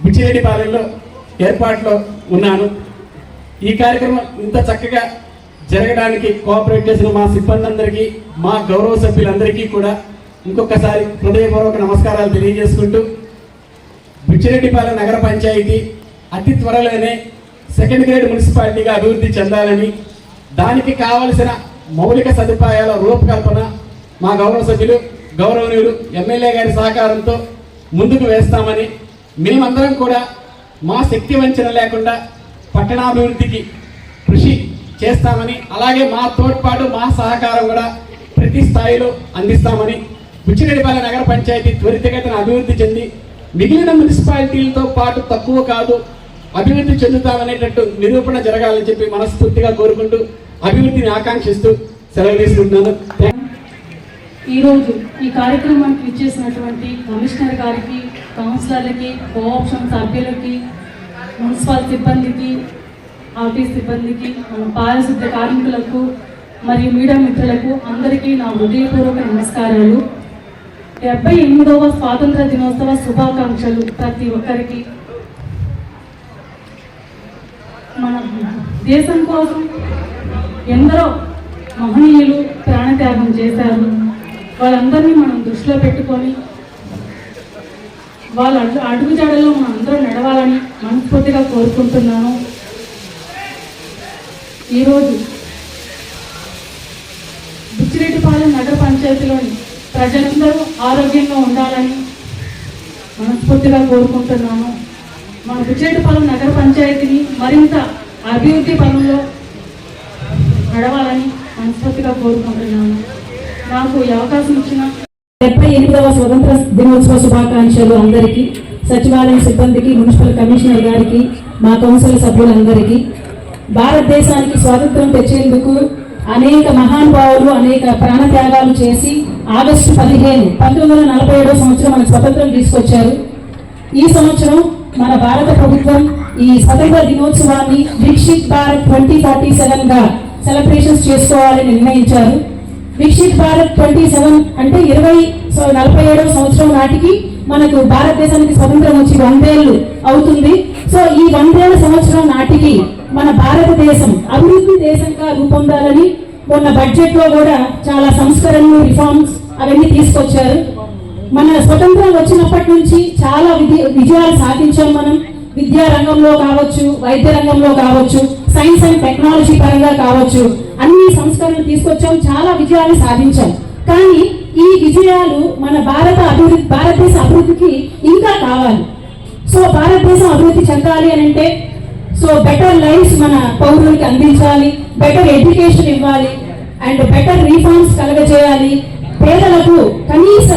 బుచ్చిరెడ్డిపాలెంలో ఏర్పాట్లో ఉన్నాను. ఈ కార్యక్రమం ఇంత చక్కగా జరగడానికి కోఆపరేట్ చేసిన మా సిబ్బంది అందరికీ, మా గౌరవ సభ్యులందరికీ కూడా ఇంకొకసారి హృదయపూర్వక నమస్కారాలు తెలియజేసుకుంటూ, బుచ్చిరెడ్డిపాలెం నగర పంచాయతీ అతి త్వరలోనే సెకండ్ గ్రేడ్ మున్సిపాలిటీగా అభివృద్ధి చెందాలని, దానికి కావలసిన మౌలిక సదుపాయాల రూపకల్పన మా గౌరవ సభ్యులు గౌరవనీయులు ఎమ్మెల్యే గారి సహకారంతో ముందుకు వేస్తామని, మేమందరం కూడా మా శక్తి వంచన లేకుండా పట్టణాభివృద్ధికి కృషి చేస్తామని, అలాగే మా తోడ్పాటు మా సహకారం కూడా ప్రతి స్థాయిలో అందిస్తామని, బుచ్చిరెడ్డిపాలెం నగర పంచాయతీ త్వరితగతిన అభివృద్ధి చెంది మిగిలిన మున్సిపాలిటీలతో పాటు తక్కువ కాదు అభివృద్ధి చెందుతామనేటట్టు నిరూపణ జరగాలని చెప్పి మనస్ఫూర్తిగా కోరుకుంటూ అభివృద్ధిని ఆకాంక్షిస్తూ సెలవు తీసుకుంటున్నాను. ఈరోజు ఈ కార్యక్రమానికి ఇచ్చేసినటువంటి కమిషనర్ గారికి, కౌన్సిలర్లకి, కోఆప్షన్ సభ్యులకి, మున్సిపల్ సిబ్బందికి, ఆఫీస్ సిబ్బందికి, పారిశుద్ధ కార్మికులకు మరియు మీడియా మిత్రులకు అందరికీ నా హృదయపూర్వక నమస్కారాలు. 78వ స్వాతంత్ర దినోత్సవ శుభాకాంక్షలు ప్రతి ఒక్కరికి. మన దేశం కోసం ఎందరో మహనీయులు ప్రాణత్యాగం చేశారు. వాళ్ళందరినీ మనం దృష్టిలో పెట్టుకొని వాళ్ళ అడుగుజాడల్లో మనం అందరూ నడవాలని మనస్ఫూర్తిగా కోరుకుంటున్నాను. ఈరోజు బుచ్చిరెడ్డిపాలెం నగర పంచాయతీలోని ప్రజలందరూ ఆరోగ్యంగా ఉండాలని మనస్ఫూర్తిగా కోరుకుంటున్నాను. మన బుచ్చిరెడ్డిపాలెం నగర పంచాయతీని మరింత అభివృద్ధి పనుల్లో నడవాలని మనస్ఫూర్తిగా కోరుకుంటున్నాను. నాకు ఈ అవకాశం ఇచ్చిన 78వ స్వతంత్ర దినోత్సవ శుభాకాంక్షలు అందరికీ, సచివాలయం సిబ్బందికి, మున్సిపల్ కమిషనర్ గారికి, మా కౌన్సిల్ సభ్యులందరికీ. భారతదేశానికి స్వాతంత్రం తెచ్చేందుకు అనేక మహానుభావులు అనేక ప్రాణత్యాగాలు చేసి ఆగస్టు 15, 1947వ సంవత్సరం మనకు స్వతంత్రం తీసుకొచ్చారు. ఈ సంవత్సరం మన భారత ప్రభుత్వం ఈ స్వతంత్ర దినోత్సవాన్ని వికసిత్ భారత్ 2047గా సెలబ్రేషన్స్ చేసుకోవాలని నిర్ణయించారు. వికసిత్ భారత్ 27 అంటే 2047వ సంవత్సరం నాటికి మనకు భారతదేశానికి స్వతంత్రం వచ్చి 100 ఏళ్ళు అవుతుంది. సో ఈ 100 ఏళ్ల సంవత్సరం నాటికి మన భారతదేశం అభివృద్ధి దేశంగా రూపొందాలని మొన్న బడ్జెట్ లో కూడా చాలా సంస్కరణలు, రిఫార్మ్స్ అవన్నీ తీసుకొచ్చారు. మన స్వతంత్రం వచ్చినప్పటి నుంచి చాలా విజయాలు సాధించాం మనం. విద్యా రంగంలో కావచ్చు, వైద్య రంగంలో కావచ్చు, సైన్స్ అండ్ టెక్నాలజీ పరంగా కావచ్చు, అన్ని సంస్కరణలు తీసుకొచ్చాం, చాలా విజయాలు సాధించాం. కానీ ఈ విజయాలు మన భారతదేశ అభివృద్ధికి ఇంకా కావాలి. సో భారతదేశం అభివృద్ధి చెందాలి అని అంటే బెటర్ లైఫ్స్ మన పౌరులకి అందించాలి, బెటర్ ఎడ్యుకేషన్ ఇవ్వాలి, అండ్ బెటర్ రిఫార్మ్స్ కలగజేయాలి, పేదలకు కనీస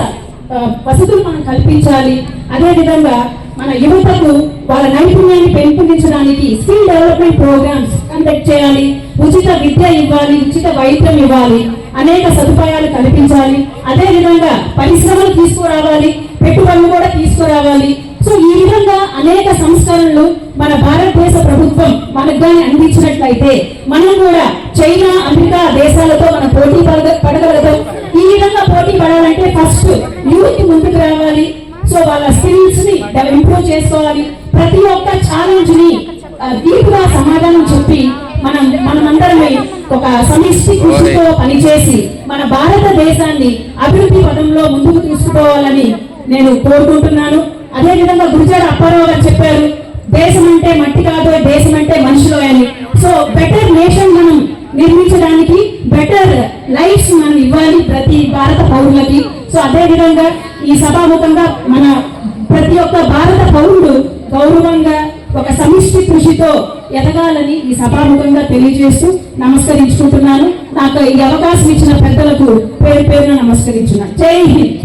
వసతులు మనం కల్పించాలి. అదేవిధంగా మన యువతకు వాళ్ళ నైపుణ్యాన్ని పెంపొందించడానికి స్కిల్ డెవలప్మెంట్ ప్రోగ్రామ్స్ కండక్ట్ చేయాలి, ఉచిత విద్య ఇవ్వాలి, ఉచిత వైద్యం ఇవ్వాలి, అనేక సదుపాయాలు కల్పించాలి. అదేవిధంగా పరిశ్రమలు తీసుకురావాలి, పెట్టుబడులు కూడా తీసుకురావాలి. సో ఈ విధంగా అనేక సంస్కరణలు మన భారతదేశ ప్రభుత్వం మనకు కానీ అందించినట్లయితే మనం కూడా చైనా, అమెరికా దేశాలతో మనం పోటీ పడగలుగుతాం. ఈ విధంగా పోటీ పడాలంటే ఫస్ట్ యూత్ ముందుకు రావాలి. సో వాళ్ళ స్కిల్స్ ని ఇంప్రూవ్ చేసుకోవాలి. ప్రతి ఒక్క ఛాలెంజ్ ని దీటుగా సమాధానం చెప్పి మనమందరమే ఒక సమిష్టి కృషితో పనిచేసి మన భారతదేశాన్ని అభివృద్ధి పదంలో ముందుకు తీసుకుపోవాలని నేను కోరుకుంటున్నాను. అదేవిధంగా గురుజాడ అప్పారావు గారు చెప్పారు, దేశం అంటే మట్టి కాదు, దేశం అంటే మనుషులు అని. సో బెటర్ నేషన్ మనం నిర్మించడానికి బెటర్ లైఫ్స్ మనం ఇవ్వాలి ప్రతి భారత పౌరులకి. సో అదేవిధంగా ఈ సభాముఖంగా మన ప్రతి ఒక్క భారత పౌరుడు గౌరవంగా ఒక సమిష్టి కృషితో ఎదగాలని ఈ సభాముఖంగా తెలియజేస్తూ నమస్కరించుకుంటున్నాను. నాకు ఈ అవకాశం ఇచ్చిన పెద్దలకు పేరు పేరున నమస్కరించున్నాను. జై హింద్.